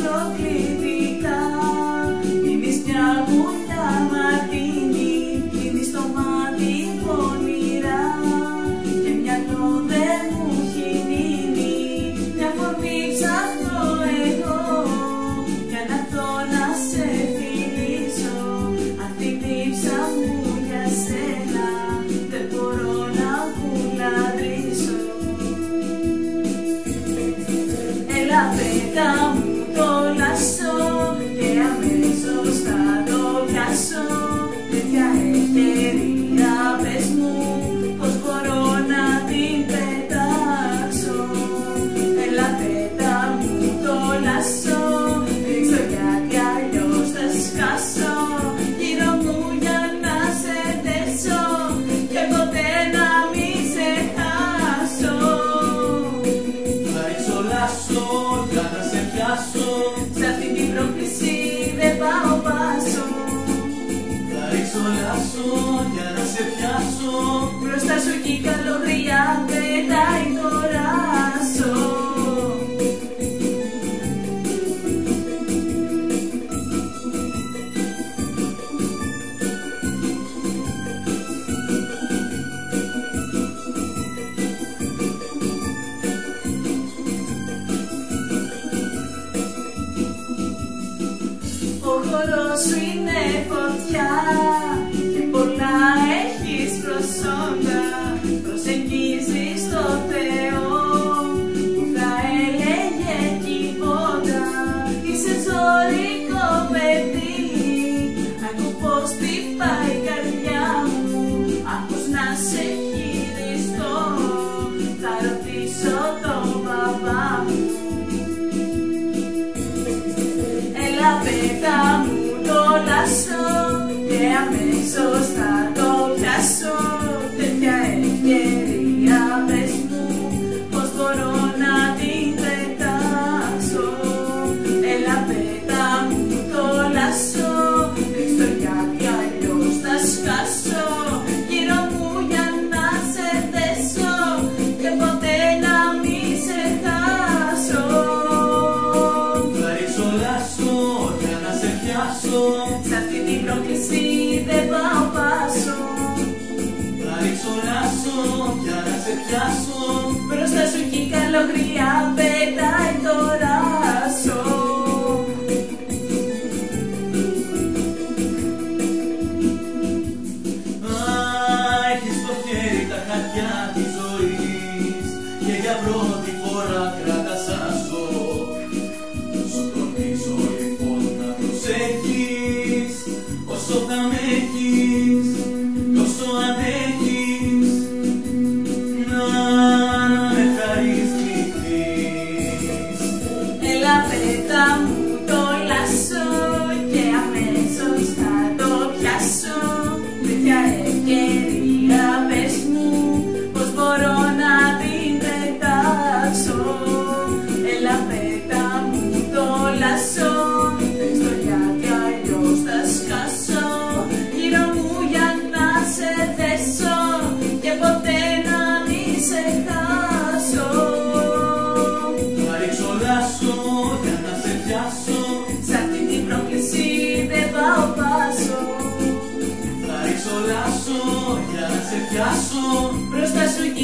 Προκλητικά δίνεις μια βουλιά μαρτίνι, δίνεις το μάτι πονηρά και μυαλό δεν μου έχει μείνει. Μια φορμή ψάχνω εγώ για να έρθω να σε φιλήσω. Αν την δίψα μου για σένα δεν μπορώ να βουλαδρίσω. Έλα πέτα μου και αμέσως θα το πιάσω. Τέτοια ευκαιρία πες μου πως μπορώ να την πετάξω. Έλα πέτα μου το λάσο, ρίξω γιατί αλλιώς θα σκάσω. Γύρω μου για να σε δέσω και ποτέ να μην σε χάσω. Θα ρίξω λάσο για να σε πιάσω, σε αυτή την πρόκληση δεν πάω πάσο. θα ρίξω λάσο για να σε πιάσω, Μπροστά σου κι η καλογριά πετάει το ράσο. Ο χορός σου είναι φωτιά και πολλά έχεις προσόντα. Προσεγγίζεις το Θεό που θα έλεγε τίποτα. Είσαι ζωρικό παιδί, ακού πως χτυπάει η καρδιά μου. Αν πως να σε χειριστώ θα ρωτήσω τον μπαμπά μου. Έλα πέτα μου το λάσο και αμέσως θα το πιάσω. Τέτοια ευκαιρία πες μου πως μπορώ να την πετάξω. Έλα πέτα μου το λάσο, ρίξω γιατί αλλιώς θα σκάσω. Γύρω μου για να σε δέσω και ποτέ να μην σε χάσω. θα ρίξω λάσο για να σε πιάσω, Σε αυτή την πρόκληση δεν πάω πάσο. θα ρίξω λάσο για να σε πιάσω, Μπροστά σου κι η καλογριά πετάει το ράσο. Έχεις στο χέρι τα χαρτιά της ζωής και για πρώτη φορά κράτας άσο. Σου τονίζω λοιπόν να προσέχεις όσο θα με έχεις, όσο αντέχεις, να με ευχαριστηθείς. Έλα πέτα μου το λάσο και αμέσως θα το πιάσω. Τέτοια ευκαιρία πες μου πως μπορώ να την πετάξω. Έλα πέτα μου το λάσο, ρίξω γιατί αλλιώς θα σκάσω. Γύρω μου για να σε δέσω και ποτέ να μην σε χάσω. Θα ρίξω λάσο για να σε πιάσω, Σε αυτή την πρόκληση δεν πάω πάσο. θα ρίξω λάσο για να σε πιάσω, Μπροστά σου κι η